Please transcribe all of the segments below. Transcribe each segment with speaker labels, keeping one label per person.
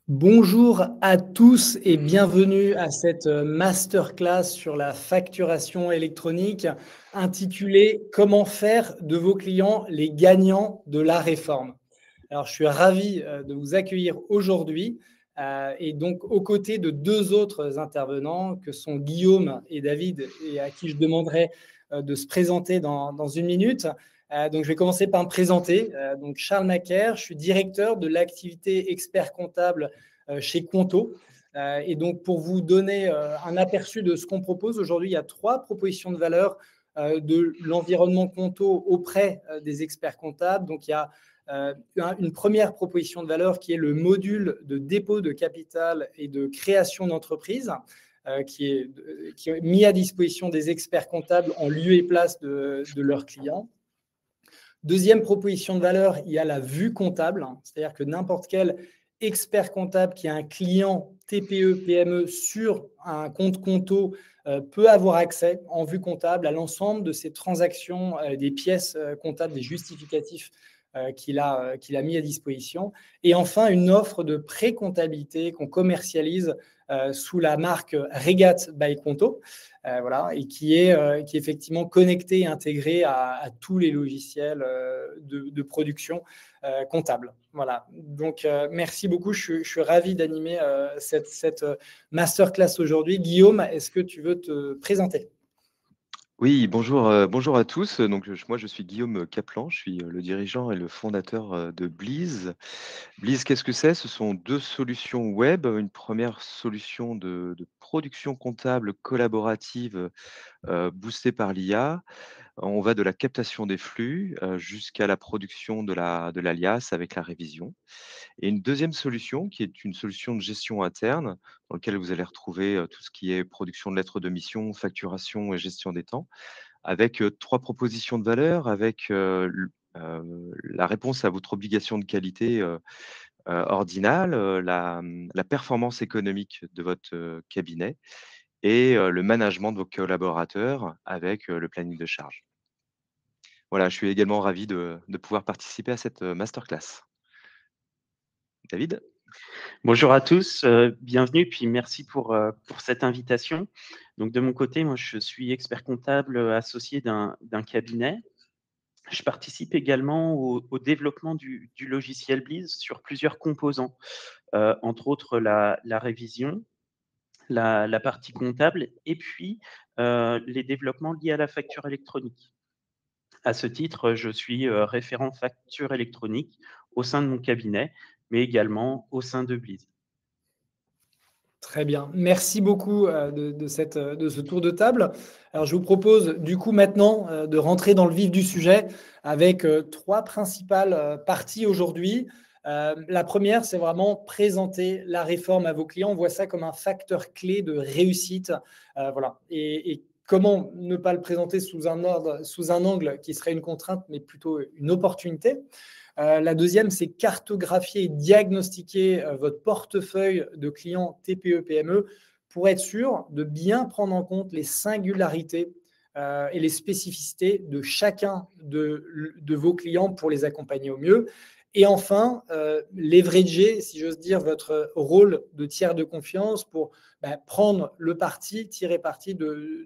Speaker 1: Bonjour à tous et bienvenue à cette masterclass sur la facturation électronique intitulée Comment faire de vos clients les gagnants de la réforme. Alors, je suis ravi de vous accueillir aujourd'hui et donc aux côtés de deux autres intervenants que sont Guillaume et David et à qui je demanderai de se présenter dans une minute. Donc, je vais commencer par me présenter. Donc, Charles Macaire, je suis directeur de l'activité expert comptable chez Conto. Et donc, pour vous donner un aperçu de ce qu'on propose aujourd'hui, il y a 3 propositions de valeur de l'environnement Conto auprès des experts comptables. Donc, il y a une première proposition de valeur qui est le module de dépôt de capital et de création d'entreprise qui est mis à disposition des experts comptables en lieu et place de leurs clients. Deuxième proposition de valeur, il y a la vue comptable, c'est-à-dire que n'importe quel expert comptable qui a un client TPE, PME sur un compte Conto peut avoir accès en vue comptable à l'ensemble de ces transactions, des pièces comptables, des justificatifs qu'il a mis à disposition. Et enfin, une offre de pré-comptabilité qu'on commercialise sous la marque Regat by Conto. Voilà, et qui est effectivement connecté et intégré à tous les logiciels de production comptable. Voilà. Donc, merci beaucoup. Je suis ravi d'animer cette masterclass aujourd'hui. Guillaume, est-ce que tu veux te présenter ?
Speaker 2: Oui, bonjour, bonjour à tous. Donc, moi, je suis Guillaume Kaplan, je suis le dirigeant et le fondateur de Bleez. Bleez, qu'est-ce que c'est? Ce sont deux solutions web. Une première solution de production comptable collaborative boostée par l'IA. On va de la captation des flux jusqu'à la production de l'alias avec la révision. Et une deuxième solution qui est une solution de gestion interne dans laquelle vous allez retrouver tout ce qui est production de lettres de mission, facturation et gestion des temps, avec 3 propositions de valeur, avec la réponse à votre obligation de qualité ordinale, la performance économique de votre cabinet et le management de vos collaborateurs avec le planning de charge. Voilà, je suis également ravi de pouvoir participer à cette masterclass. David?
Speaker 3: Bonjour à tous, bienvenue, puis merci pour cette invitation. Donc de mon côté, moi je suis expert comptable associé d'un cabinet. Je participe également au développement du logiciel Bleez sur plusieurs composants, entre autres la révision, la partie comptable et puis les développements liés à la facture électronique. À ce titre, je suis référent facture électronique au sein de mon cabinet, mais également au sein de Bleez.
Speaker 1: Très bien. Merci beaucoup de ce tour de table. Alors, je vous propose du coup maintenant de rentrer dans le vif du sujet avec 3 principales parties aujourd'hui. La première, c'est vraiment présenter la réforme à vos clients. On voit ça comme un facteur clé de réussite. Voilà. Et comment ne pas le présenter sous un angle qui serait une contrainte, mais plutôt une opportunité. La deuxième, c'est cartographier et diagnostiquer votre portefeuille de clients TPE-PME pour être sûr de bien prendre en compte les singularités et les spécificités de chacun de vos clients pour les accompagner au mieux. Et enfin, leverager, si j'ose dire, votre rôle de tiers de confiance pour prendre le parti, tirer parti de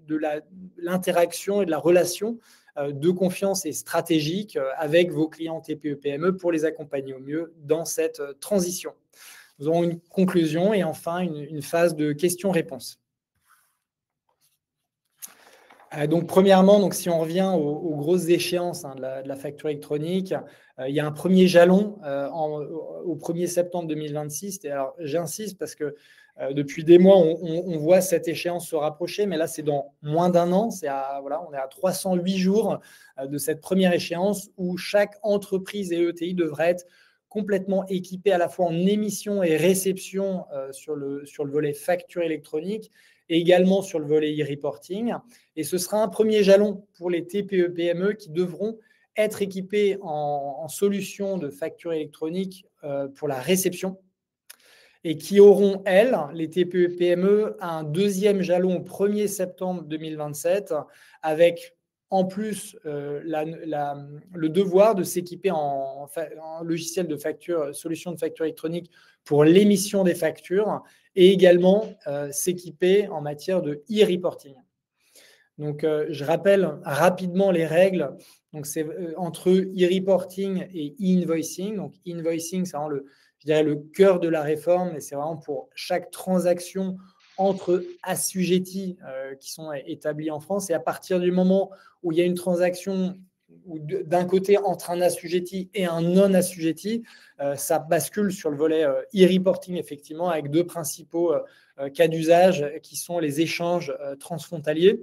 Speaker 1: l'interaction et de la relation de confiance et stratégique avec vos clients TPE-PME pour les accompagner au mieux dans cette transition. Nous aurons une conclusion et enfin une phase de questions-réponses. Donc, premièrement, donc, si on revient aux grosses échéances de la facture électronique, il y a un premier jalon au 1er septembre 2026. Et alors, j'insiste parce que depuis des mois, on voit cette échéance se rapprocher, mais là, c'est dans moins d'un an. On est à 308 jours de cette première échéance où chaque entreprise et ETI devrait être complètement équipée à la fois en émission et réception sur le volet facture électronique et également sur le volet e-reporting. Et ce sera un premier jalon pour les TPE-PME qui devront être équipés en solutions de facture électronique pour la réception et qui auront, elles, les TPE-PME, un deuxième jalon au 1er septembre 2027 avec en plus le devoir de s'équiper en logiciel de facture, solution de facture électronique pour l'émission des factures et également s'équiper en matière de e-reporting. Donc, je rappelle rapidement les règles. Donc, c'est entre e-reporting et e-invoicing. Donc, e-invoicing, c'est vraiment je dirais le cœur de la réforme, et c'est vraiment pour chaque transaction entre assujettis qui sont établis en France. Et à partir du moment où il y a une transaction d'un côté entre un assujetti et un non assujetti, ça bascule sur le volet e-reporting, effectivement, avec deux principaux cas d'usage qui sont les échanges transfrontaliers.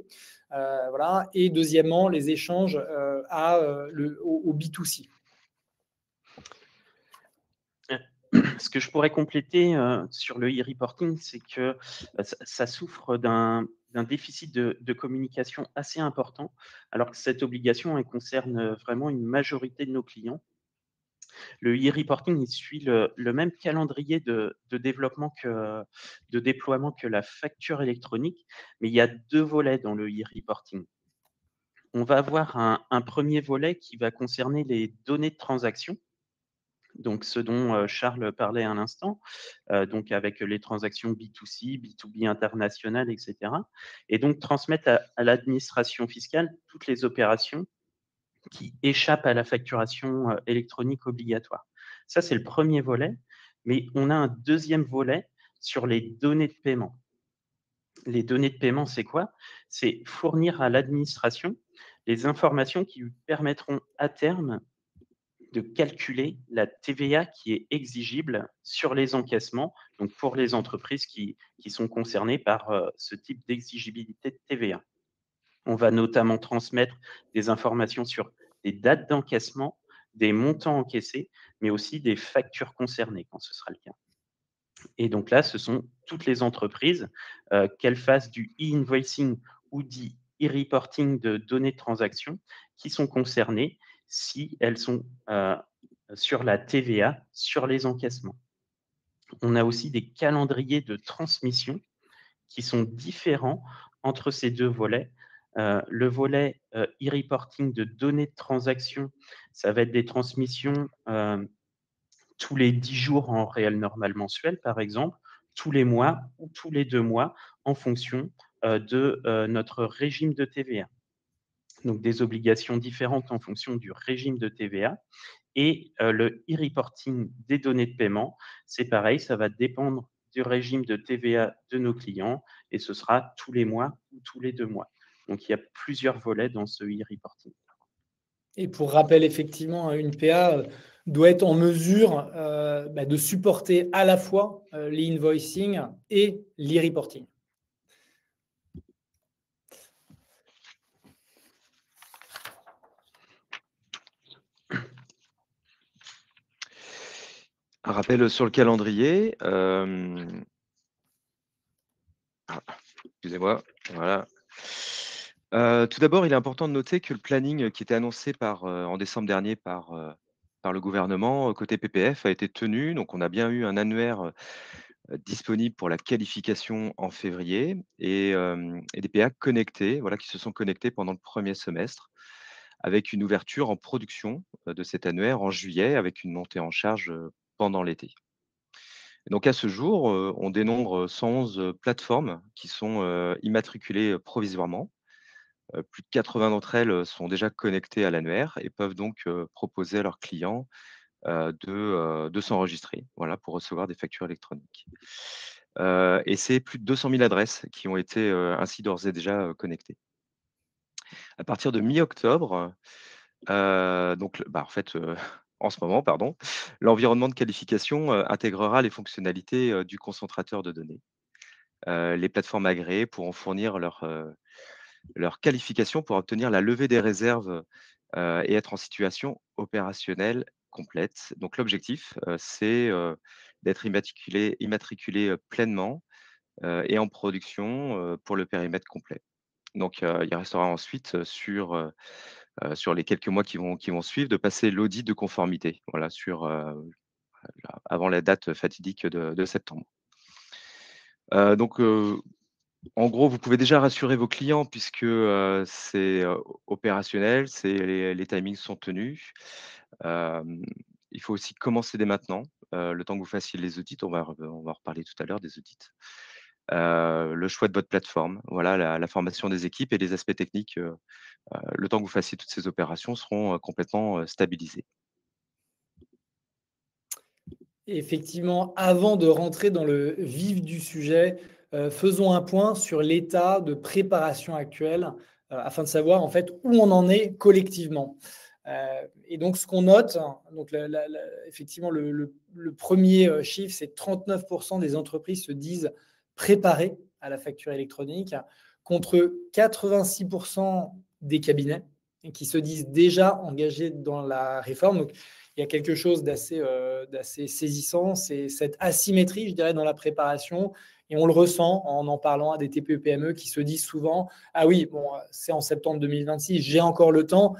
Speaker 1: Voilà. Et deuxièmement, les échanges au B2C.
Speaker 3: Ce que je pourrais compléter sur le e-reporting, c'est que ça souffre d'un déficit de communication assez important, alors que cette obligation, elle concerne vraiment une majorité de nos clients. Le e-reporting, il suit le même calendrier de déploiement que la facture électronique, mais il y a deux volets dans le e-reporting. On va avoir un premier volet qui va concerner les données de transaction, donc ce dont Charles parlait à l'instant, donc avec les transactions B2C, B2B internationales, etc. Et donc transmettre à l'administration fiscale toutes les opérations qui échappent à la facturation électronique obligatoire. Ça, c'est le premier volet, mais on a un deuxième volet sur les données de paiement. Les données de paiement, c'est quoi? C'est fournir à l'administration les informations qui lui permettront à terme de calculer la TVA qui est exigible sur les encaissements, donc pour les entreprises qui sont concernées par ce type d'exigibilité de TVA. On va notamment transmettre des informations sur des dates d'encaissement, des montants encaissés, mais aussi des factures concernées quand ce sera le cas. Et donc là, ce sont toutes les entreprises, qu'elles fassent du e-invoicing ou du e-reporting de données de transaction, qui sont concernées si elles sont sur la TVA, sur les encaissements. On a aussi des calendriers de transmission qui sont différents entre ces deux volets. Le volet e-reporting de données de transaction, ça va être des transmissions tous les 10 jours en réel normal mensuel, par exemple, tous les mois ou tous les 2 mois en fonction de notre régime de TVA. Donc, des obligations différentes en fonction du régime de TVA. Et le e-reporting des données de paiement, c'est pareil, ça va dépendre du régime de TVA de nos clients et ce sera tous les mois ou tous les 2 mois. Donc, il y a plusieurs volets dans ce e-reporting.
Speaker 1: Et pour rappel, effectivement, une PA doit être en mesure de supporter à la fois l'e-invoicing et l'e-reporting.
Speaker 2: Un rappel sur le calendrier. Excusez-moi. Voilà. Tout d'abord, il est important de noter que le planning qui était annoncé en décembre dernier par le gouvernement côté PPF a été tenu. Donc, on a bien eu un annuaire disponible pour la qualification en février et des PA connectés, voilà, qui se sont connectés pendant le premier semestre, avec une ouverture en production de cet annuaire en juillet, avec une montée en charge pendant l'été. Et donc à ce jour, on dénombre 111 plateformes qui sont immatriculées provisoirement. Plus de 80 d'entre elles sont déjà connectées à l'annuaire et peuvent donc proposer à leurs clients de s'enregistrer, voilà, pour recevoir des factures électroniques. Et c'est plus de 200 000 adresses qui ont été ainsi d'ores et déjà connectées. À partir de mi-octobre, donc, en fait, en ce moment, pardon, l'environnement de qualification intégrera les fonctionnalités du concentrateur de données. Les plateformes agréées pourront fournir leur qualification pour obtenir la levée des réserves et être en situation opérationnelle complète. Donc l'objectif, c'est d'être immatriculé pleinement et en production pour le périmètre complet. Donc il restera ensuite sur les quelques mois qui vont suivre, de passer l'audit de conformité, voilà, avant la date fatidique de septembre. Donc En gros, vous pouvez déjà rassurer vos clients puisque, c'est, opérationnel, les timings sont tenus. Hem, il faut aussi commencer dès maintenant, le temps que vous fassiez les audits, on va en reparler tout à l'heure des audits. Le choix de votre plateforme, voilà, la formation des équipes et les aspects techniques, le temps que vous fassiez toutes ces opérations seront, complètement, stabilisés.
Speaker 1: Effectivement, avant de rentrer dans le vif du sujet, faisons un point sur l'état de préparation actuelle, afin de savoir en fait où on en est collectivement. Et donc ce qu'on note, donc effectivement le 1er, chiffre, c'est 39 des entreprises se disent préparées à la facture électronique, contre 86 des cabinets qui se disent déjà engagés dans la réforme. Donc il y a quelque chose d'assez saisissant, c'est cette asymétrie, je dirais, dans la préparation. Et on le ressent en parlant à des TPE-PME qui se disent souvent « Ah oui, bon, c'est en septembre 2026, j'ai encore le temps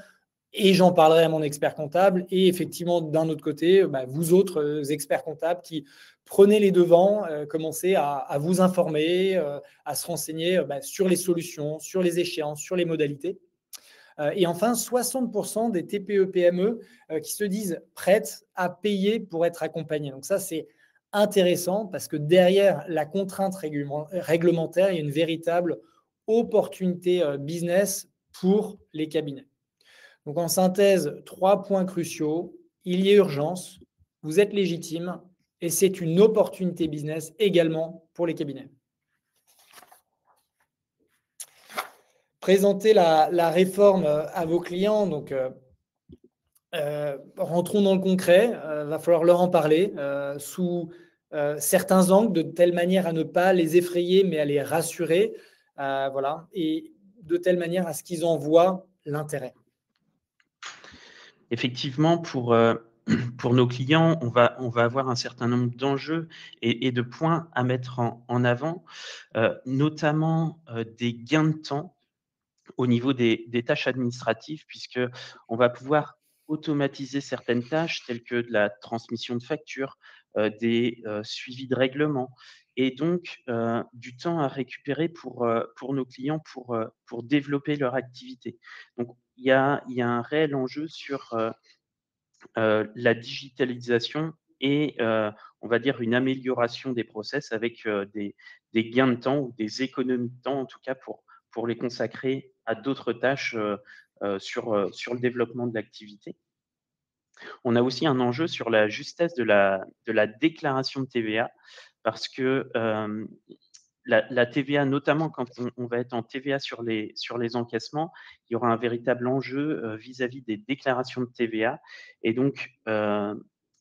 Speaker 1: et j'en parlerai à mon expert comptable. » Et effectivement, d'un autre côté, vous autres experts comptables qui prenez les devants, commencez à vous informer, à se renseigner sur les solutions, sur les échéances, sur les modalités. Et enfin, 60 des TPE-PME qui se disent prêtes à payer pour être accompagnées. Donc ça, c'est intéressant parce que derrière la contrainte réglementaire, il y a une véritable opportunité business pour les cabinets. Donc en synthèse, 3 points cruciaux. Il y a urgence, vous êtes légitime et c'est une opportunité business également pour les cabinets. Présenter la réforme à vos clients, donc rentrons dans le concret, va falloir leur en parler sous certains angles, de telle manière à ne pas les effrayer, mais à les rassurer, voilà, et de telle manière à ce qu'ils en voient l'intérêt.
Speaker 3: Effectivement, pour nos clients, on va avoir un certain nombre d'enjeux et de points à mettre en avant, notamment des gains de temps au niveau des tâches administratives, puisqu'on va pouvoir automatiser certaines tâches telles que de la transmission de factures, des suivis de règlements et donc du temps à récupérer pour nos clients pour développer leur activité. Donc il y a un réel enjeu sur la digitalisation et on va dire une amélioration des process avec des gains de temps ou des économies de temps, en tout cas pour les consacrer à d'autres tâches sur le développement de l'activité. On a aussi un enjeu sur la justesse de la déclaration de TVA parce que la TVA, notamment quand on va être en TVA sur les encaissements, il y aura un véritable enjeu vis-à-vis des déclarations de TVA. Et donc,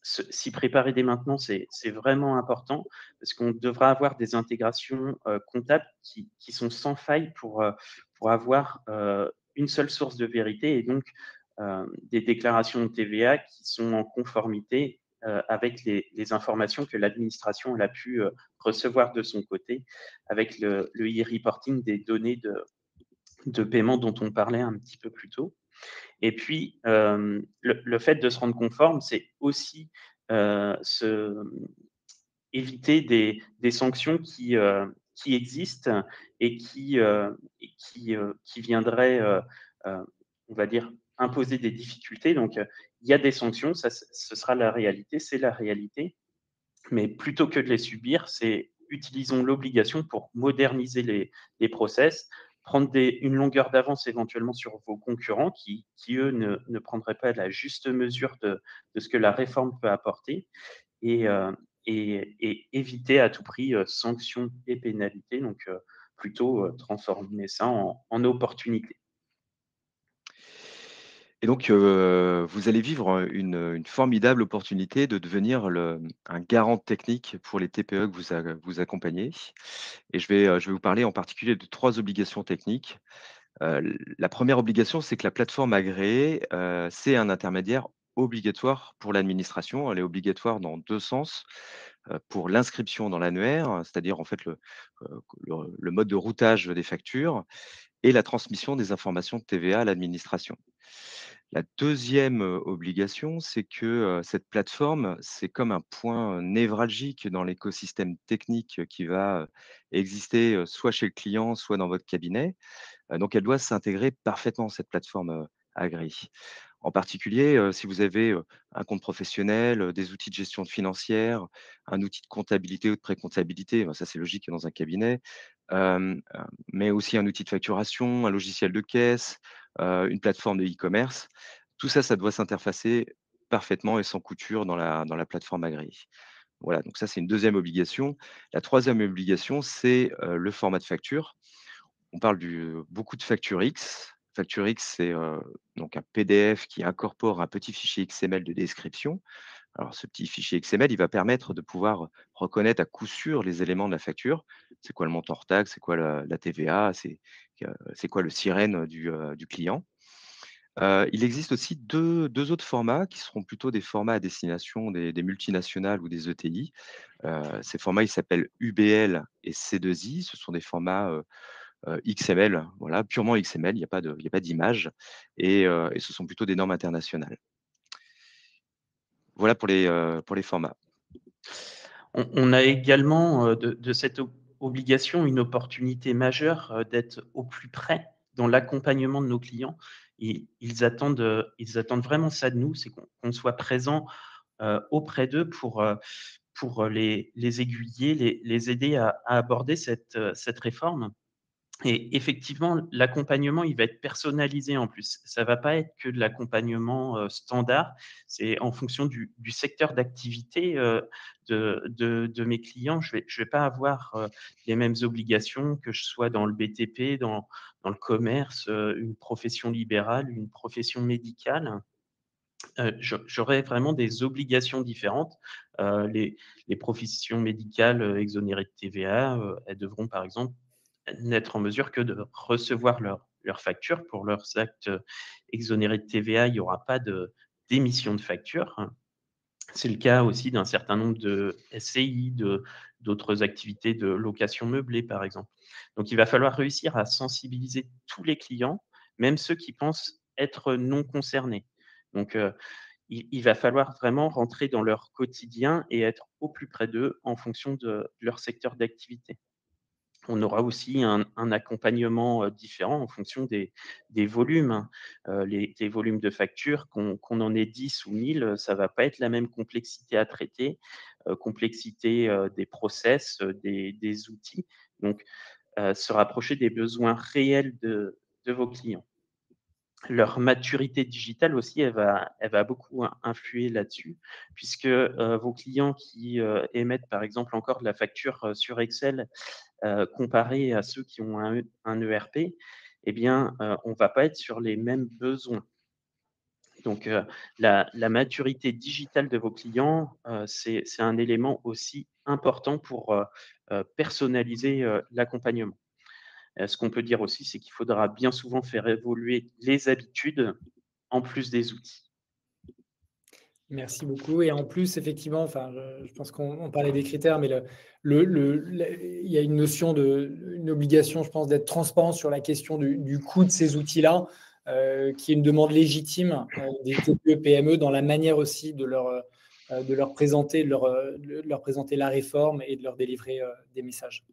Speaker 3: s'y préparer dès maintenant, c'est vraiment important parce qu'on devra avoir des intégrations comptables qui sont sans faille pour avoir une seule source de vérité et donc des déclarations de TVA qui sont en conformité avec les informations que l'administration a pu recevoir de son côté avec le e-reporting des données de paiement dont on parlait un petit peu plus tôt. Et puis, le fait de se rendre conforme, c'est aussi éviter des sanctions qui existent et qui viendraient, on va dire, imposer des difficultés. Donc, il y a des sanctions, ça, ce sera la réalité, c'est la réalité. Mais plutôt que de les subir, c'est utilisons l'obligation pour moderniser les process, prendre une longueur d'avance éventuellement sur vos concurrents qui eux, ne prendraient pas la juste mesure de ce que la réforme peut apporter et, et éviter à tout prix sanctions et pénalités. Donc, plutôt transformer ça en opportunité.
Speaker 2: Et donc, vous allez vivre une formidable opportunité de devenir un garant technique pour les TPE que vous accompagnez. Et je vais vous parler en particulier de 3 obligations techniques. La première obligation, c'est que la plateforme agréée, c'est un intermédiaire obligatoire pour l'administration. Elle est obligatoire dans 2 sens, pour l'inscription dans l'annuaire, c'est-à-dire en fait le mode de routage des factures et la transmission des informations de TVA à l'administration. La deuxième obligation, c'est que cette plateforme, c'est comme un point névralgique dans l'écosystème technique qui va exister soit chez le client, soit dans votre cabinet. Donc elle doit s'intégrer parfaitement, cette plateforme Agri. En particulier, si vous avez un compte professionnel, des outils de gestion financière, un outil de comptabilité ou de pré-comptabilité, ben, ça c'est logique dans un cabinet, mais aussi un outil de facturation, un logiciel de caisse, une plateforme de e-commerce. Tout ça, ça doit s'interfacer parfaitement et sans couture dans la plateforme Agri. Voilà, donc ça c'est une deuxième obligation. La troisième obligation, c'est le format de facture. On parle beaucoup de Facture X. Facture X, c'est donc un PDF qui incorpore un petit fichier XML de description. Alors, ce petit fichier XML, il va permettre de pouvoir reconnaître à coup sûr les éléments de la facture. C'est quoi le montant hors taxe, c'est quoi la TVA, c'est quoi le sirène du client. Il existe aussi deux autres formats qui seront plutôt des formats à destination des multinationales ou des ETI. Ces formats, ils s'appellent UBL et C2I. Ce sont des formats XML, voilà, purement XML, il y a pas d'image et ce sont plutôt des normes internationales. Voilà pour les formats.
Speaker 3: On a également de cette obligation une opportunité majeure d'être au plus près dans l'accompagnement de nos clients. Ils attendent vraiment ça de nous, c'est qu'on soit présent auprès d'eux pour les aiguiller, les aider à aborder cette réforme. Et effectivement, l'accompagnement, il va être personnalisé en plus. Ça va pas être que de l'accompagnement standard. C'est en fonction du secteur d'activité de mes clients. Je vais pas avoir les mêmes obligations que je sois dans le BTP, dans le commerce, une profession libérale, une profession médicale. J'aurai vraiment des obligations différentes. Les professions médicales exonérées de TVA, elles devront par exemple n'être en mesure que de recevoir leur facture. Pour leurs actes exonérés de TVA, il n'y aura pas d'émission de facture. C'est le cas aussi d'un certain nombre de SCI, d'autres activités de location meublée, par exemple. Donc, il va falloir réussir à sensibiliser tous les clients, même ceux qui pensent être non concernés. Donc, il va falloir vraiment rentrer dans leur quotidien et être au plus près d'eux en fonction de leur secteur d'activité. On aura aussi un accompagnement différent en fonction des volumes, hein. Les volumes de factures, qu'on en ait 10 ou 1000, ça va pas être la même complexité à traiter, complexité des process, des outils. Donc, se rapprocher des besoins réels de vos clients. Leur maturité digitale aussi, elle va beaucoup influer là-dessus, puisque vos clients qui émettent par exemple encore de la facture sur Excel, comparé à ceux qui ont un ERP, eh bien, on ne va pas être sur les mêmes besoins. Donc, la maturité digitale de vos clients, c'est un élément aussi important pour personnaliser l'accompagnement. Ce qu'on peut dire aussi, c'est qu'il faudra bien souvent faire évoluer les habitudes en plus des outils.
Speaker 1: Merci beaucoup. Et en plus, effectivement, enfin, je pense qu'on parlait des critères, mais il y a une notion une obligation, je pense, d'être transparent sur la question du coût de ces outils-là, qui est une demande légitime des TPE-PME dans la manière aussi de leur présenter, de leur présenter la réforme et de leur délivrer des messages.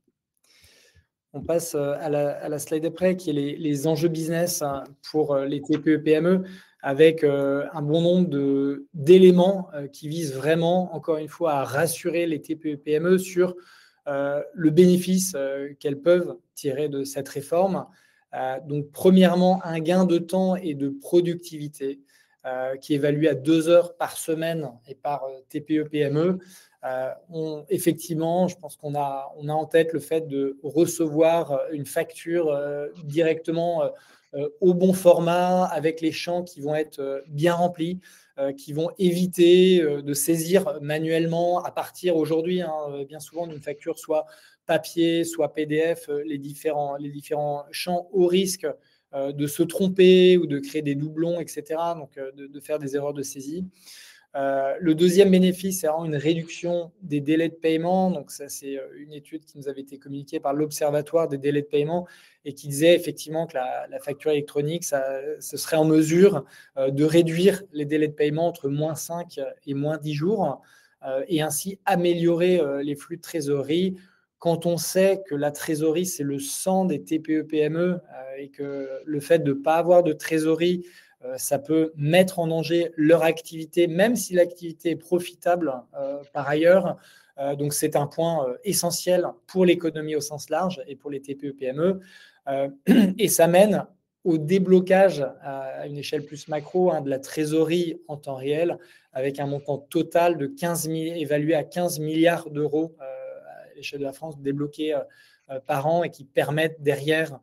Speaker 1: On passe à la slide d'après, qui est les enjeux business, hein, pour les TPE-PME, avec un bon nombre d'éléments qui visent vraiment, encore une fois, à rassurer les TPE-PME sur le bénéfice qu'elles peuvent tirer de cette réforme. Donc, premièrement, un gain de temps et de productivité qui est évalué à 2 heures par semaine et par TPE-PME. Effectivement, je pense qu'on a en tête le fait de recevoir une facture directement au bon format, avec les champs qui vont être bien remplis, qui vont éviter de saisir manuellement à partir aujourd'hui, hein, bien souvent d'une facture soit papier, soit PDF, les différents champs, au risque de se tromper ou de créer des doublons, etc. Donc de faire des erreurs de saisie. Le deuxième bénéfice, c'est vraiment une réduction des délais de paiement. Donc ça, c'est une étude qui nous avait été communiquée par l'Observatoire des délais de paiement et qui disait effectivement que la facture électronique, ce serait en mesure de réduire les délais de paiement entre -5 et -10 jours et ainsi améliorer les flux de trésorerie. Quand on sait que la trésorerie, c'est le sang des TPE-PME et que le fait de ne pas avoir de trésorerie, ça peut mettre en danger leur activité, même si l'activité est profitable par ailleurs. Donc, c'est un point essentiel pour l'économie au sens large et pour les TPE-PME. Et ça mène au déblocage à une échelle plus macro de la trésorerie en temps réel, avec un montant total de évalué à 15 milliards d'euros à l'échelle de la France débloqués par an et qui permettent derrière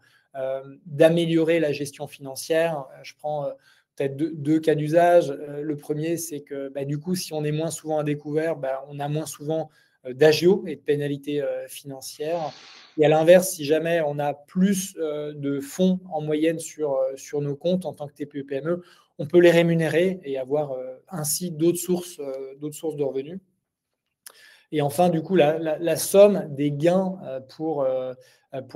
Speaker 1: d'améliorer la gestion financière. Je prends peut-être deux cas d'usage. Le premier, c'est que du coup, si on est moins souvent à découvert, on a moins souvent d'agio et de pénalités financières. Et à l'inverse, si jamais on a plus de fonds en moyenne sur nos comptes en tant que TPE-PME, on peut les rémunérer et avoir ainsi d'autres sources de revenus. Et enfin, du coup, la somme des gains pour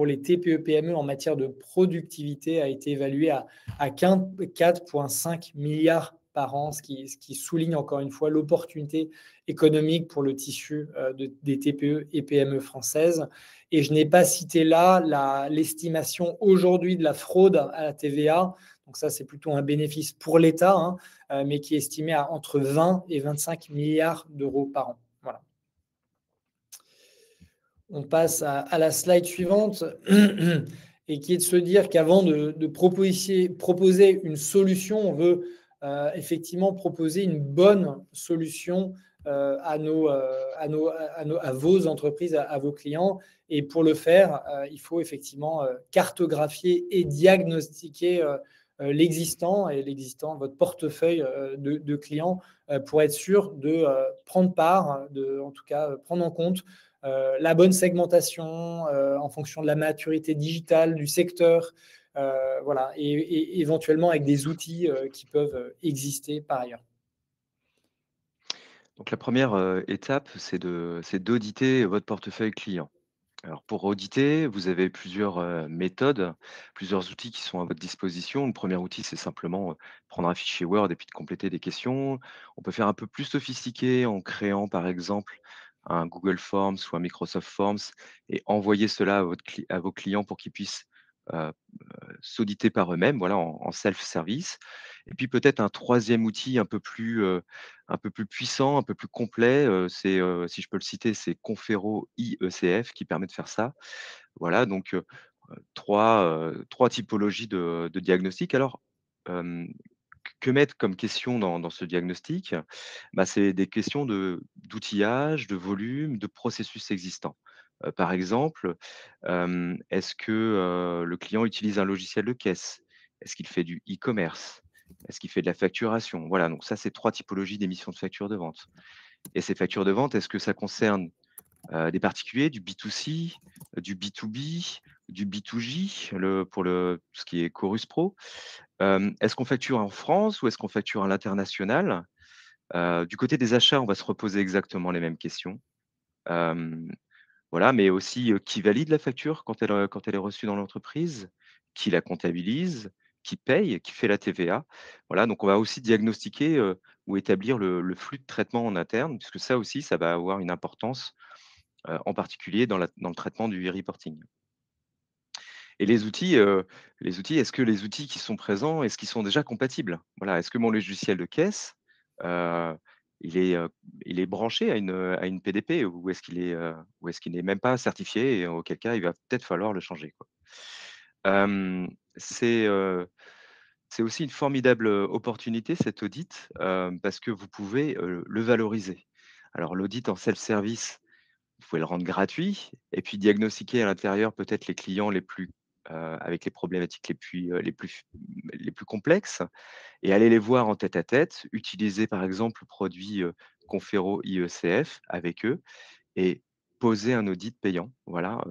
Speaker 1: les TPE-PME en matière de productivité a été évaluée à 4,5 milliards par an, ce qui souligne encore une fois l'opportunité économique pour le tissu des TPE et PME françaises. Et je n'ai pas cité là l'estimation aujourd'hui de la fraude à la TVA. Donc ça, c'est plutôt un bénéfice pour l'État, mais qui est estimé à entre 20 et 25 milliards d'euros par an. Voilà. On passe à la slide suivante, et qui est de se dire qu'avant de proposer une solution, on veut effectivement proposer une bonne solution à vos entreprises, à vos clients. Et pour le faire, il faut effectivement cartographier et diagnostiquer l'existant, votre portefeuille de clients, pour être sûr de prendre part, en tout cas prendre en compte la bonne segmentation en fonction de la maturité digitale du secteur, voilà, et éventuellement avec des outils qui peuvent exister par ailleurs.
Speaker 2: Donc la première étape, c'est d'auditer votre portefeuille client. Alors pour auditer, vous avez plusieurs méthodes, plusieurs outils qui sont à votre disposition. Le premier outil, c'est simplement prendre un fichier Word et puis de compléter des questions. On peut faire un peu plus sophistiqué en créant par exemple un Google Forms ou un Microsoft Forms et envoyer cela à vos clients pour qu'ils puissent euh, s'auditer par eux-mêmes, voilà, en self-service. Et puis peut-être un troisième outil un peu plus puissant, un peu plus complet, c'est, si je peux le citer, c'est Confero IECF qui permet de faire ça. Voilà, donc 3 typologies de diagnostic. Alors, hem, que mettre comme question dans ce diagnostic? C'est des questions d'outillage, de volume, de processus existants. Par exemple, est-ce que, le client utilise un logiciel de caisse? Est-ce qu'il fait du e-commerce? Est-ce qu'il fait de la facturation? Voilà, donc ça, c'est 3 typologies d'émissions de factures de vente. Et ces factures de vente, est-ce que ça concerne, des particuliers, du B2C, du B2B, du B2J, pour tout ce qui est Chorus Pro? Est-ce qu'on facture en France ou est-ce qu'on facture à l'international? Du côté des achats, on va se reposer exactement les mêmes questions. Hem, voilà, mais aussi, qui valide la facture quand elle est reçue dans l'entreprise? Qui la comptabilise? Qui paye? Qui fait la TVA? Voilà, donc on va aussi diagnostiquer, ou établir le flux de traitement en interne, puisque ça aussi, ça va avoir une importance, en particulier dans le traitement du e-reporting. Et les outils, est-ce que les outils qui sont présents, est-ce qu'ils sont déjà compatibles? Voilà, est-ce que mon logiciel de caisse, heu, il est, heu, il est branché à une PDP ou est-ce qu'il n'est même pas certifié et auquel cas il va peut-être falloir le changer, quoi. Hem, c'est, heu, c'est aussi une formidable, opportunité cet audit, parce que vous pouvez, le valoriser. Alors l'audit en self-service, vous pouvez le rendre gratuit et puis diagnostiquer à l'intérieur peut-être les clients avec les problématiques les plus complexes et aller les voir en tête à tête, utiliser par exemple le produit, Confero IECF avec eux et poser un audit payant, voilà,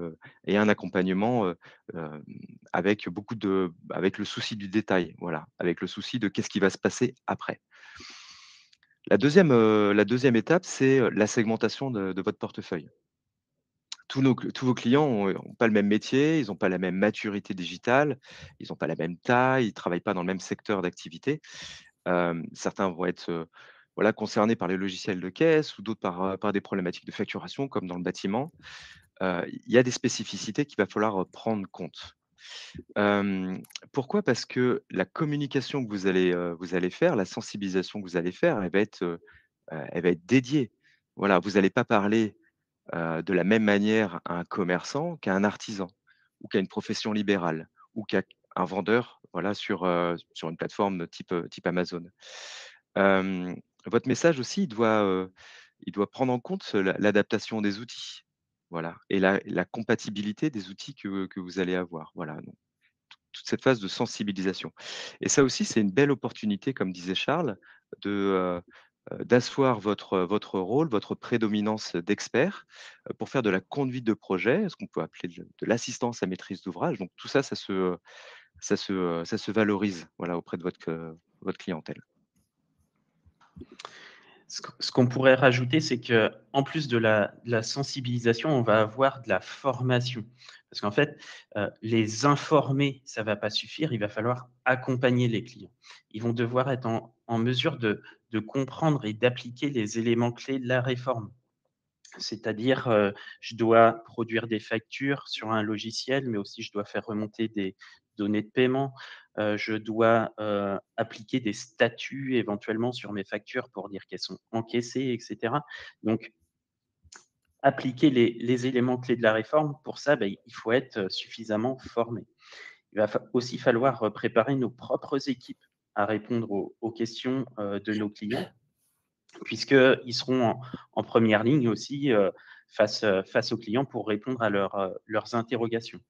Speaker 2: et un accompagnement, hem, avec le souci du détail, voilà, avec le souci de qu'est-ce qui va se passer après. La deuxième étape, c'est la segmentation de votre portefeuille. Tous vos clients ont pas le même métier, ils ont pas la même maturité digitale, ils ont pas la même taille, ils travaillent pas dans le même secteur d'activité. Certains vont être, voilà, concernés par les logiciels de caisse ou d'autres par des problématiques de facturation comme dans le bâtiment. Il y a des spécificités qu'il va falloir, prendre compte. Pourquoi? Parce que la communication que vous allez faire, la sensibilisation que vous allez faire, elle va être dédiée. Voilà, vous allez pas parler de la même manière à un commerçant qu'à un artisan ou qu'à une profession libérale ou qu'à un vendeur, voilà, sur une plateforme type Amazon. Hem, Votre message aussi, il doit prendre en compte l'adaptation des outils, voilà, et la compatibilité des outils que vous allez avoir, voilà, donc toute cette phase de sensibilisation, et ça aussi, c'est une belle opportunité, comme disait Charles, d'asseoir votre rôle, votre prédominance d'expert, pour faire de la conduite de projet, ce qu'on peut appeler de l'assistance à maîtrise d'ouvrage. Donc tout ça, ça se valorise, voilà, auprès de votre clientèle.
Speaker 3: Ce qu'on pourrait rajouter, c'est qu'en plus de la sensibilisation, on va avoir de la formation. Parce qu'en fait, les informer, ça ne va pas suffire, il va falloir accompagner les clients. Ils vont devoir être en mesure de comprendre et d'appliquer les éléments clés de la réforme. C'est-à-dire, je dois produire des factures sur un logiciel, mais aussi je dois faire remonter des données de paiement. Je dois, appliquer des statuts éventuellement sur mes factures pour dire qu'elles sont encaissées et cetera. Donc appliquer les éléments clés de la réforme, pour ça, il faut être, suffisamment formé. Il va aussi falloir, préparer nos propres équipes à répondre aux questions, de nos clients, puisqu'ils seront en première ligne aussi, face aux clients pour répondre à leurs interrogations.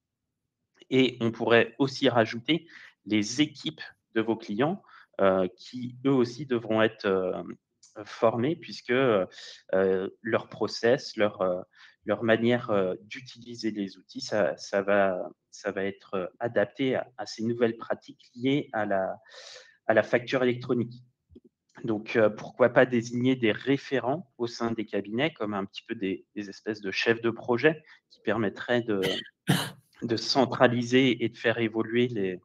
Speaker 3: Et on pourrait aussi rajouter les équipes de vos clients, qui eux aussi devront être, formés puisque, leur process, leur manière, d'utiliser les outils, ça va être, adapté à ces nouvelles pratiques liées à la facture électronique. Donc, pourquoi pas désigner des référents au sein des cabinets comme un petit peu des espèces de chefs de projet qui permettraient de centraliser et de faire évoluer les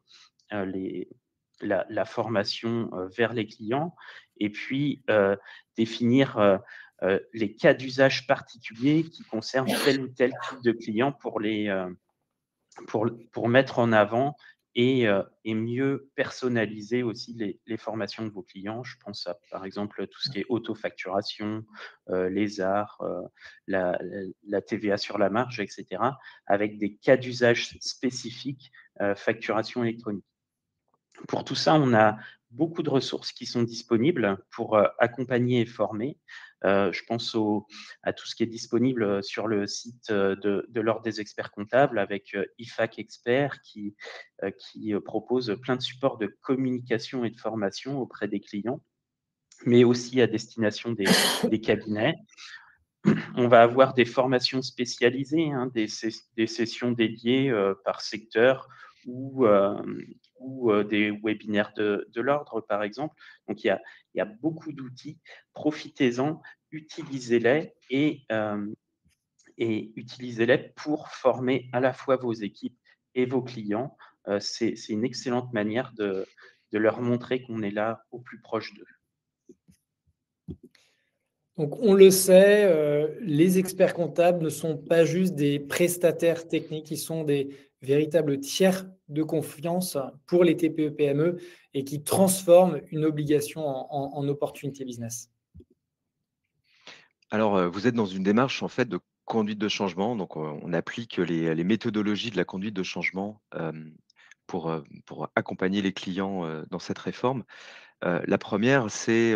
Speaker 3: la formation, vers les clients, et puis, définir, les cas d'usage particuliers qui concernent tel ou tel type de client pour mettre en avant et mieux personnaliser aussi les formations de vos clients. Je pense à, par exemple, tout ce qui est autofacturation, les arts, la TVA sur la marge, et cetera, avec des cas d'usage spécifiques, facturation électronique. Pour tout ça, on a beaucoup de ressources qui sont disponibles pour, accompagner et former. Je pense à tout ce qui est disponible, sur le site, de l'Ordre des experts comptables avec, IFAC Expert qui propose plein de supports de communication et de formation auprès des clients, mais aussi à destination des cabinets. On va avoir des formations spécialisées, hein, des sessions dédiées, par secteur ou des webinaires de l'ordre, par exemple. Donc il y a beaucoup d'outils. Profitez-en, utilisez-les et utilisez-les pour former à la fois vos équipes et vos clients. C'est une excellente manière de leur montrer qu'on est là au plus proche d'eux.
Speaker 1: Donc, on le sait, les experts comptables ne sont pas juste des prestataires techniques, ils sont des véritables tiers de confiance pour les TPE-PME et qui transforment une obligation en opportunité business.
Speaker 2: Alors, vous êtes dans une démarche, en fait, de conduite de changement, donc on applique les méthodologies de la conduite de changement, pour accompagner les clients, dans cette réforme. La première, c'est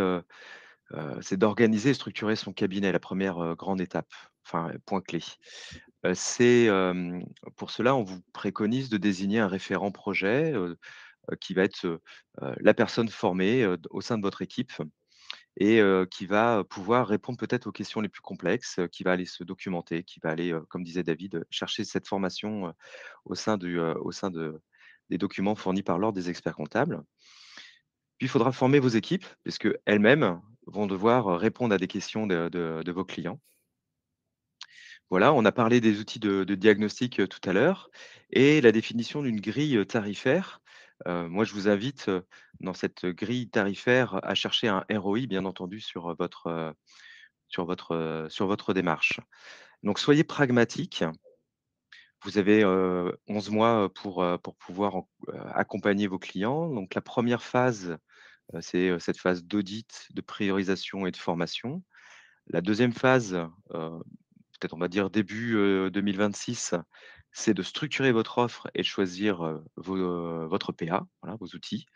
Speaker 2: d'organiser et structurer son cabinet, la première grande étape, enfin, point clé. Pour cela, on vous préconise de désigner un référent projet, qui va être, la personne formée, au sein de votre équipe, et qui va pouvoir répondre peut-être aux questions les plus complexes, qui va aller se documenter, qui va aller, comme disait David, chercher cette formation, au sein des documents fournis par l'Ordre des experts comptables. Puis il faudra former vos équipes, puisque elles-mêmes, vont devoir répondre à des questions de vos clients. Voilà, on a parlé des outils de diagnostic tout à l'heure et la définition d'une grille tarifaire. Moi, je vous invite dans cette grille tarifaire à chercher un ROI, bien entendu, sur votre démarche. Donc, soyez pragmatique. Vous avez 11 mois pour pouvoir accompagner vos clients. Donc, la première phase, c'est cette phase d'audit, de priorisation et de formation. La deuxième phase, peut-être on va dire début 2026, c'est de structurer votre offre et de choisir votre PA, voilà, vos outils.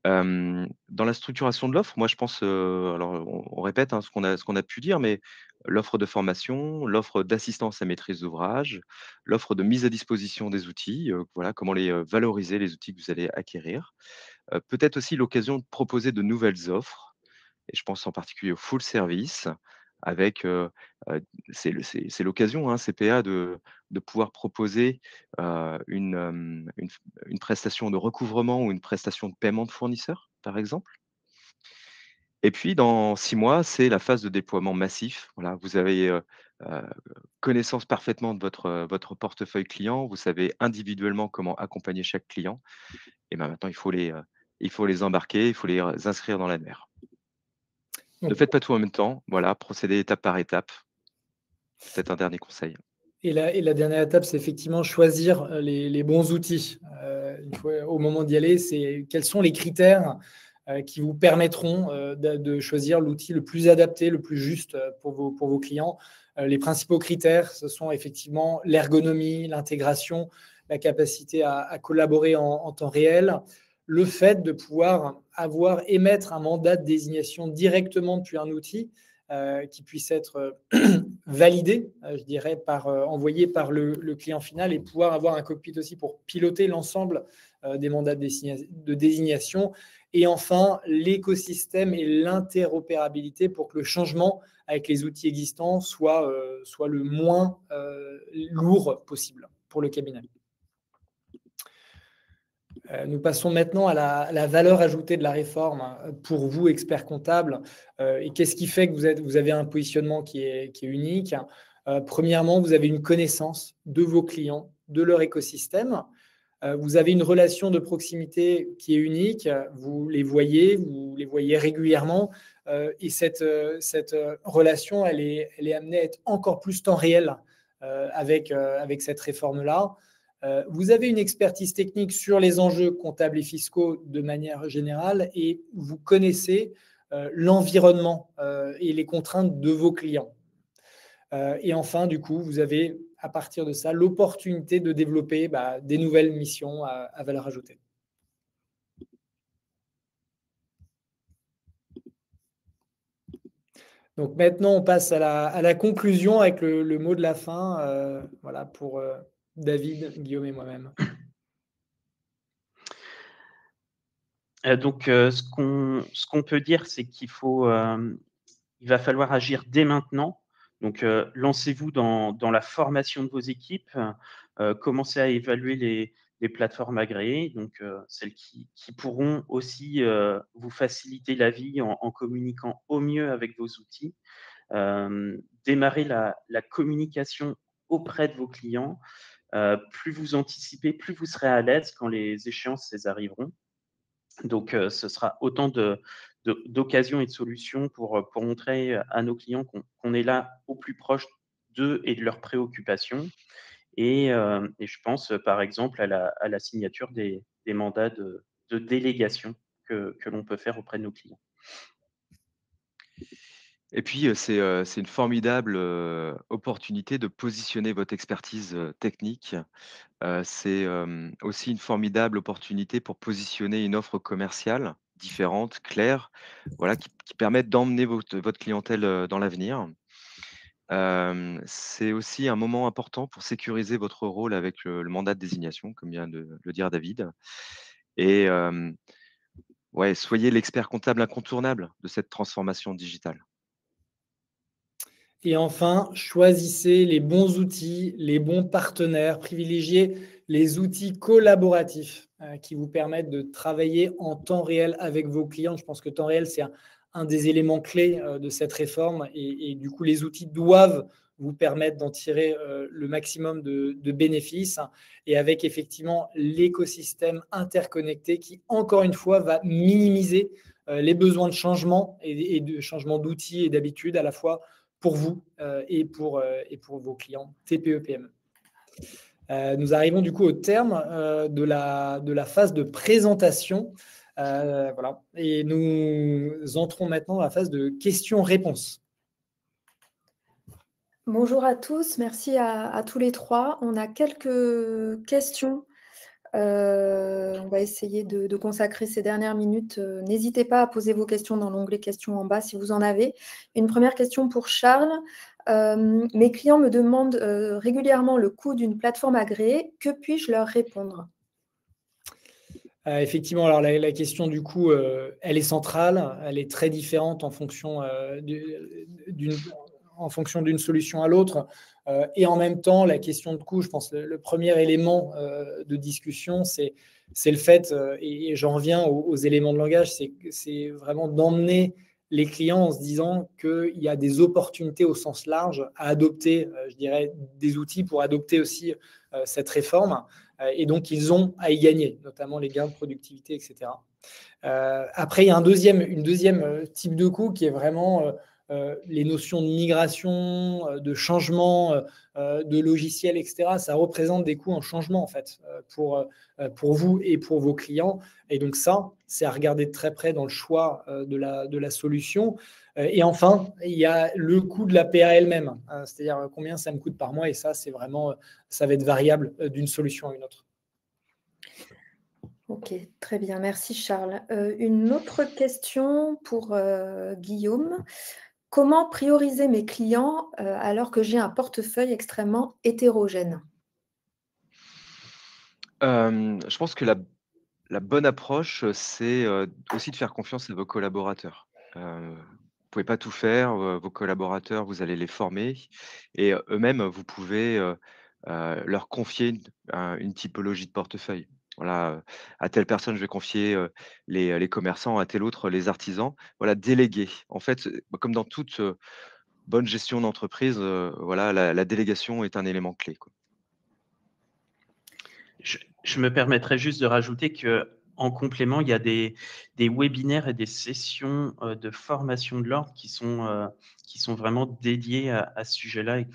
Speaker 2: Dans la structuration de l'offre, moi je pense, alors on répète hein, ce qu'on a pu dire, mais l'offre de formation, l'offre d'assistance à maîtrise d'ouvrage, l'offre de mise à disposition des outils, voilà, comment les valoriser, les outils que vous allez acquérir. Peut-être aussi l'occasion de proposer de nouvelles offres, et je pense en particulier au full service avec, c'est l'occasion, hein, CPA de pouvoir proposer, une prestation de recouvrement ou une prestation de paiement de fournisseur, par exemple. Et puis dans 6 mois, c'est la phase de déploiement massif. Voilà, vous avez, heu, connaissance parfaitement de votre portefeuille client. Vous savez individuellement comment accompagner chaque client et ben, maintenant il faut les embarquer, il faut les inscrire dans l'annuaire. Ne
Speaker 1: Donc,
Speaker 2: faites pas tout en même temps, voilà, procédez étape par étape. Peut-être un dernier conseil.
Speaker 1: et la dernière étape, c'est effectivement choisir les bons outils. Il faut, au moment d'y aller, c'est quels sont les critères qui vous permettront de choisir l'outil le plus adapté, le plus juste pour vos clients. Les principaux critères, ce sont effectivement l'ergonomie, l'intégration, la capacité à collaborer en temps réel, le fait de pouvoir émettre un mandat de désignation directement depuis un outil qui puisse être validé, je dirais, envoyé par le client final et pouvoir avoir un cockpit aussi pour piloter l'ensemble des mandats de désignation. Et enfin, l'écosystème et l'interopérabilité pour que le changement avec les outils existants soit le moins lourd possible pour le cabinet. Nous passons maintenant à la valeur ajoutée de la réforme pour vous, experts comptables. Et qu'est-ce qui fait que vous avez un positionnement qui est unique? Premièrement, vous avez une connaissance de vos clients, de leur écosystème. Vous avez une relation de proximité qui est unique. Vous les voyez régulièrement. Et cette relation, elle est amenée à être encore plus temps réel avec cette réforme-là. Vous avez une expertise technique sur les enjeux comptables et fiscaux de manière générale et vous connaissez l'environnement et les contraintes de vos clients. Et enfin, du coup, vous avez à partir de ça l'opportunité de développer des nouvelles missions à valeur ajoutée. Donc maintenant, on passe à la conclusion avec le mot de la fin voilà, pour David, Guillaume et moi-même.
Speaker 3: Donc, ce qu'on peut dire, c'est qu'il va falloir agir dès maintenant. Donc, lancez-vous dans la formation de vos équipes, commencez à évaluer les plateformes agréées, donc celles qui pourront aussi vous faciliter la vie en communiquant au mieux avec vos outils. Démarrez la communication auprès de vos clients. Plus vous anticipez, plus vous serez à l'aise quand les échéances arriveront. Donc, ce sera autant d'occasions et de solutions pour montrer à nos clients qu'on est là au plus proche d'eux et de leurs préoccupations. Et je pense, par exemple, à la signature des mandats de délégation que l'on peut faire auprès de nos clients.
Speaker 2: Et puis, c'est une formidable, opportunité de positionner votre expertise, technique. C'est, aussi une formidable opportunité pour positionner une offre commerciale différente, claire, voilà, qui permette d'emmener votre clientèle, dans l'avenir. C'est aussi un moment important pour sécuriser votre rôle avec le mandat de désignation, comme vient de le dire David et ouais, soyez l'expert comptable incontournable de cette transformation digitale.
Speaker 1: Et enfin, choisissez les bons outils, les bons partenaires, privilégiez les outils collaboratifs qui vous permettent de travailler en temps réel avec vos clients. Je pense que temps réel, c'est un des éléments clés de cette réforme et du coup, les outils doivent vous permettre d'en tirer le maximum de bénéfices et avec effectivement l'écosystème interconnecté qui, encore une fois, va minimiser les besoins de changement et de changement d'outils et d'habitudes à la fois pour vous et pour vos clients TPE-PME. Nous arrivons du coup au terme de la phase de présentation. Voilà. Et nous entrons maintenant dans la phase de questions-réponses.
Speaker 4: Bonjour à tous, merci à tous les trois. On a quelques questions. On va essayer de consacrer ces dernières minutes. N'hésitez pas à poser vos questions dans l'onglet questions en bas si vous en avez. Une première question pour Charles. Mes clients me demandent régulièrement le coût d'une plateforme agréée. Que puis-je leur répondre ?
Speaker 1: Effectivement, alors la question du coup, elle est centrale, elle est très différente en fonction d'une solution à l'autre. Et en même temps, la question de coût, je pense le premier élément de discussion, c'est le fait, et j'en reviens aux éléments de langage, c'est vraiment d'emmener les clients en se disant qu'il y a des opportunités au sens large à adopter, je dirais, des outils pour adopter aussi cette réforme. Et donc, ils ont à y gagner, notamment les gains de productivité, etc. Après, il y a une deuxième type de coût qui est vraiment les notions de migration, de changement de logiciels, etc. Ça représente des coûts en changement, en fait, pour vous et pour vos clients. Et donc ça, c'est à regarder de très près dans le choix de la solution. Et enfin, il y a le coût de la PA elle-même, c'est-à-dire combien ça me coûte par mois. Et ça, c'est vraiment, ça va être variable d'une solution à une autre.
Speaker 4: Ok, très bien. Merci Charles. Une autre question pour Guillaume. Comment prioriser mes clients alors que j'ai un portefeuille extrêmement hétérogène ?
Speaker 2: Je pense que la bonne approche, c'est aussi de faire confiance à vos collaborateurs. Vous ne pouvez pas tout faire, vos collaborateurs, vous allez les former et eux-mêmes, vous pouvez leur confier une typologie de portefeuille. Voilà, à telle personne, je vais confier les commerçants, à tel autre, les artisans. Voilà, déléguer. En fait, comme dans toute bonne gestion d'entreprise, voilà, la délégation est un élément clé, quoi.
Speaker 3: Je me permettrais juste de rajouter qu'en complément, il y a des webinaires et des sessions de formation de l'ordre qui sont vraiment dédiées à ce sujet-là et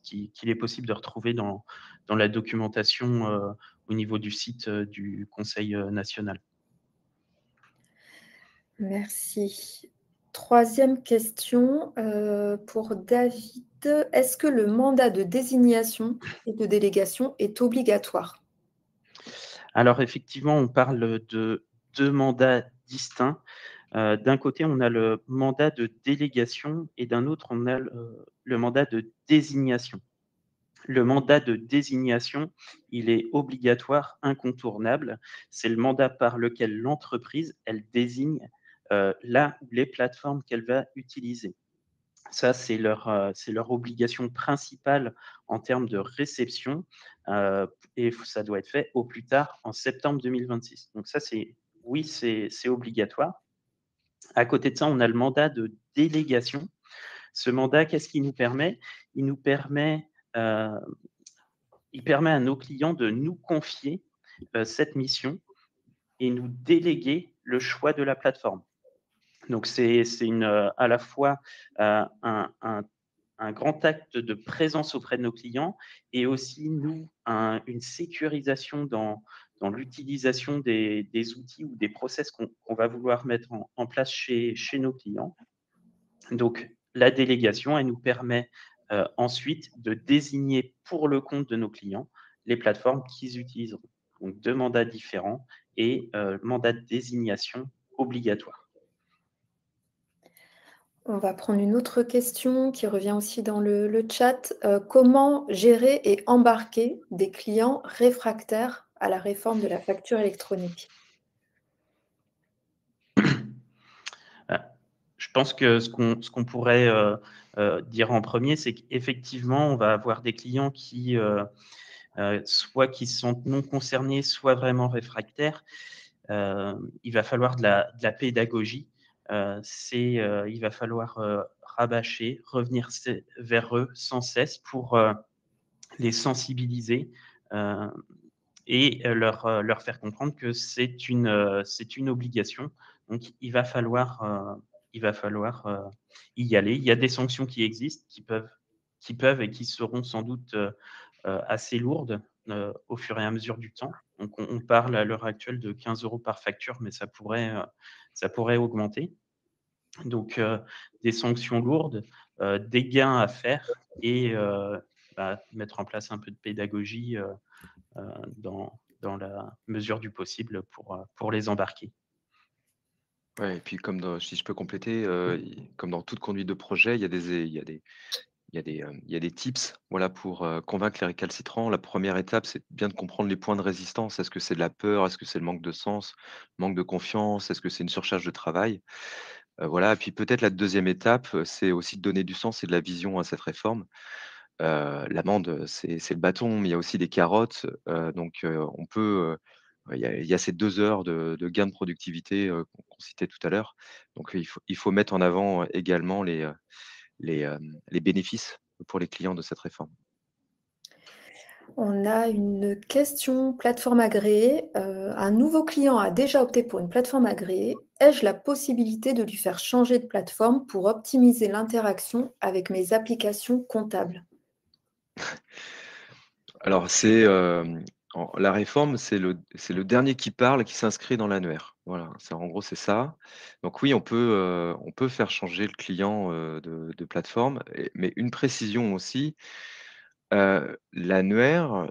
Speaker 3: qu'il est possible de retrouver dans la documentation au niveau du site du Conseil national.
Speaker 4: Merci. Troisième question pour David. Est-ce que le mandat de désignation et de délégation est obligatoire ?
Speaker 3: Alors effectivement, on parle de deux mandats distincts. D'un côté, on a le mandat de délégation et d'un autre, on a le mandat de désignation. Le mandat de désignation, il est obligatoire, incontournable. C'est le mandat par lequel l'entreprise, elle désigne là ou les plateformes qu'elle va utiliser. Ça, c'est leur obligation principale en termes de réception et ça doit être fait au plus tard en septembre 2026. Donc ça, c'est obligatoire. À côté de ça, on a le mandat de délégation. Ce mandat, qu'est-ce qu'il nous permet ? Il permet à nos clients de nous confier cette mission et nous déléguer le choix de la plateforme. Donc, c'est à la fois un grand acte de présence auprès de nos clients et aussi, nous, une sécurisation dans l'utilisation des outils ou des process qu'on va vouloir mettre en place chez nos clients. Donc, la délégation, elle nous permet ensuite de désigner pour le compte de nos clients les plateformes qu'ils utiliseront. Donc, deux mandats différents et mandat de désignation obligatoire.
Speaker 4: On va prendre une autre question qui revient aussi dans le chat. Comment gérer et embarquer des clients réfractaires à la réforme de la facture électronique ?
Speaker 3: Je pense que ce qu'on pourrait dire en premier, c'est qu'effectivement, on va avoir des clients qui soit qui sont non concernés, soit vraiment réfractaires. Il va falloir de la pédagogie il va falloir rabâcher, revenir vers eux sans cesse pour les sensibiliser et leur faire comprendre que c'est une obligation. Donc, il va falloir y aller. Il y a des sanctions qui existent, qui peuvent et qui seront sans doute assez lourdes au fur et à mesure du temps. Donc, on parle à l'heure actuelle de 15 € par facture, mais ça pourrait augmenter. Donc, des sanctions lourdes, des gains à faire et mettre en place un peu de pédagogie dans la mesure du possible pour les embarquer.
Speaker 2: Ouais, et puis si je peux compléter, comme dans toute conduite de projet, il y a des tips, voilà, pour convaincre les récalcitrants. La première étape, c'est bien de comprendre les points de résistance. Est-ce que c'est de la peur? Est-ce que c'est le manque de sens, manque de confiance? Est-ce que c'est une surcharge de travail? Voilà, et puis peut-être la deuxième étape, c'est aussi de donner du sens et de la vision à cette réforme. L'amende, c'est le bâton, mais il y a aussi des carottes. Donc, on peut, il y a ces 2 heures de gain de productivité, qu'on citait tout à l'heure. Donc, il faut mettre en avant également les bénéfices pour les clients de cette réforme.
Speaker 4: On a une question plateforme agréée. Un nouveau client a déjà opté pour une plateforme agréée. Ai-je la possibilité de lui faire changer de plateforme pour optimiser l'interaction avec mes applications comptables?
Speaker 2: Alors la réforme, c'est le dernier qui parle qui s'inscrit dans l'annuaire. Voilà, en gros, c'est ça. Donc oui, on peut faire changer le client, de plateforme mais une précision aussi, l'annuaire,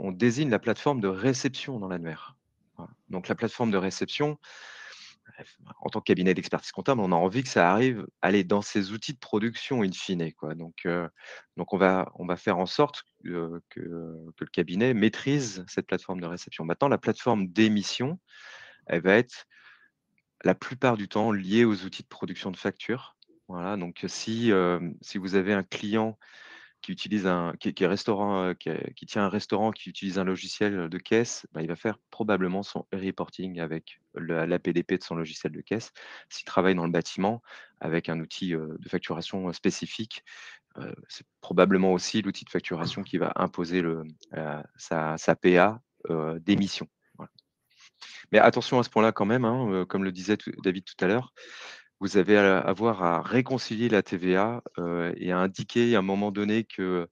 Speaker 2: on désigne la plateforme de réception dans l'annuaire. Voilà. Donc la plateforme de réception, en tant que cabinet d'expertise comptable, on a envie que ça arrive, allez, dans ses outils de production in fine, quoi. Donc on va faire en sorte que le cabinet maîtrise cette plateforme de réception. Maintenant, la plateforme d'émission, elle va être la plupart du temps liée aux outils de production de factures. Voilà, donc si vous avez un client qui utilise qui est restaurant, qui tient un restaurant, qui utilise un logiciel de caisse, bah, il va faire probablement son reporting avec l'APDP de son logiciel de caisse. S'il travaille dans le bâtiment avec un outil, de facturation, spécifique, c'est probablement aussi l'outil de facturation qui va imposer sa PA, d'émission. Voilà. Mais attention à ce point-là quand même, hein, comme le disait David tout à l'heure, vous avez à avoir à réconcilier la TVA, et à indiquer à un moment donné que,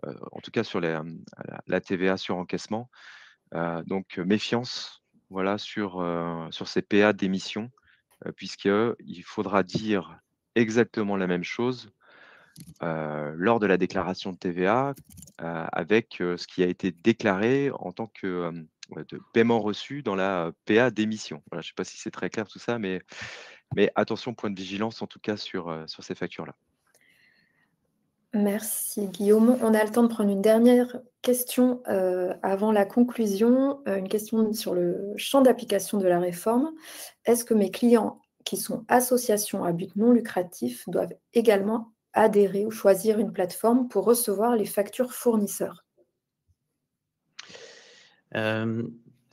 Speaker 2: en tout cas sur la TVA sur encaissement, donc méfiance, voilà, sur ces PA d'émission, puisqu'il faudra dire exactement la même chose, lors de la déclaration de TVA, avec, ce qui a été déclaré en tant que, ouais, de paiement reçu dans la PA d'émission. Voilà, je ne sais pas si c'est très clair tout ça, mais attention, point de vigilance en tout cas sur ces factures-là.
Speaker 4: Merci Guillaume. On a le temps de prendre une dernière question avant la conclusion, une question sur le champ d'application de la réforme. Est-ce que mes clients qui sont associations à but non lucratif doivent également adhérer ou choisir une plateforme pour recevoir les factures fournisseurs?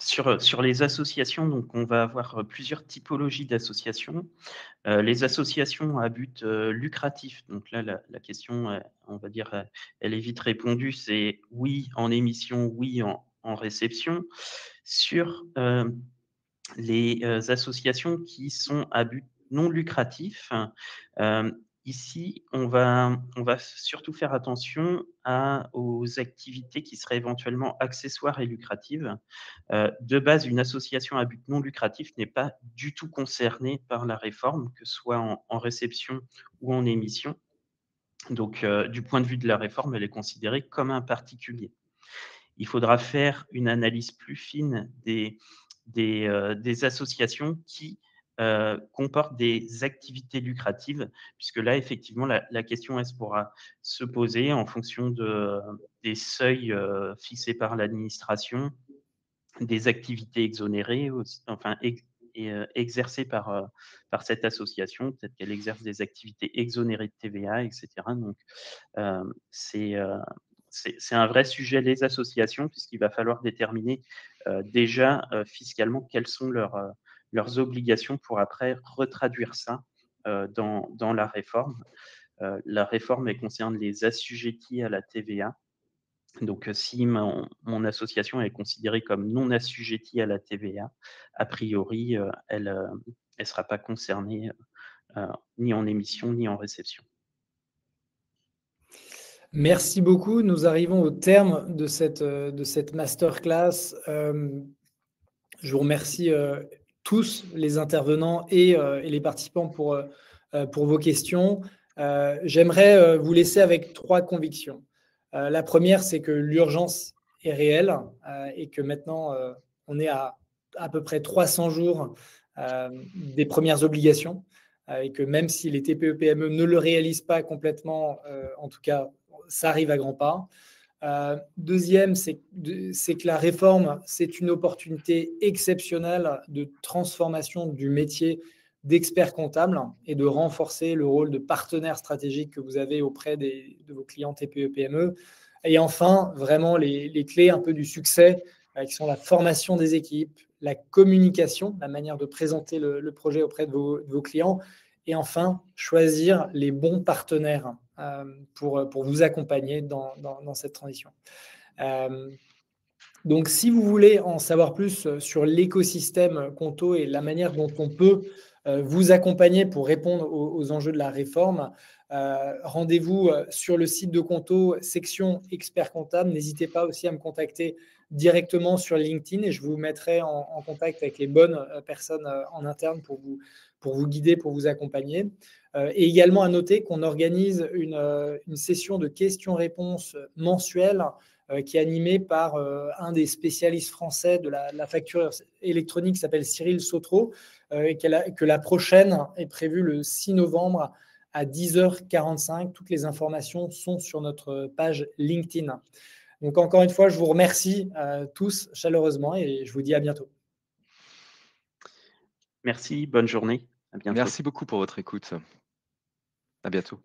Speaker 3: Sur les associations, donc on va avoir plusieurs typologies d'associations. Les associations à but lucratif, donc là, la question, on va dire, elle est vite répondue, c'est oui en émission, oui en réception. Sur les associations qui sont à but non lucratif, euh, ici, on va surtout faire attention aux activités qui seraient éventuellement accessoires et lucratives. De base, une association à but non lucratif n'est pas du tout concernée par la réforme, que ce soit en réception ou en émission. Donc, du point de vue de la réforme, elle est considérée comme un particulier. Il faudra faire une analyse plus fine des associations qui comportent des activités lucratives, puisque là, effectivement, la question, elle pourra se poser en fonction des seuils fixés par l'administration, des activités exonérées, enfin, exercées par cette association. Peut-être qu'elle exerce des activités exonérées de TVA, etc. Donc, c'est un vrai sujet, les associations, puisqu'il va falloir déterminer déjà fiscalement quelles sont leurs obligations pour après retraduire ça dans la réforme. La réforme, elle concerne les assujettis à la TVA. Donc, si mon association est considérée comme non assujettie à la TVA, a priori, elle ne sera pas concernée ni en émission ni en réception.
Speaker 1: Merci beaucoup. Nous arrivons au terme de cette masterclass. Je vous remercie tous les intervenants et les participants pour vos questions. J'aimerais vous laisser avec 3 convictions. La première, c'est que l'urgence est réelle et que maintenant, on est à peu près 300 jours des premières obligations et que même si les TPE-PME ne le réalisent pas complètement, en tout cas, ça arrive à grands pas. Deuxième, c'est que la réforme, c'est une opportunité exceptionnelle de transformation du métier d'expert comptable et de renforcer le rôle de partenaire stratégique que vous avez auprès de vos clients TPE-PME. Et enfin, vraiment les clés un peu du succès, qui sont la formation des équipes, la communication, la manière de présenter le projet auprès de vos clients, et enfin, choisir les bons partenaires pour vous accompagner dans cette transition. Donc, si vous voulez en savoir plus sur l'écosystème Conto et la manière dont on peut vous accompagner pour répondre aux enjeux de la réforme, rendez-vous sur le site de Conto, section expert comptable. N'hésitez pas aussi à me contacter directement sur LinkedIn et je vous mettrai en contact avec les bonnes personnes en interne pour vous guider, pour vous accompagner. Et également à noter qu'on organise une session de questions-réponses mensuelle qui est animée par un des spécialistes français de la facture électronique qui s'appelle Cyril Sautreau, et que la prochaine est prévue le 6 novembre à 10h45. Toutes les informations sont sur notre page LinkedIn. Donc encore une fois, je vous remercie tous chaleureusement et je vous dis à bientôt.
Speaker 3: Merci, bonne journée. À bientôt.
Speaker 2: Merci beaucoup pour votre écoute. À bientôt.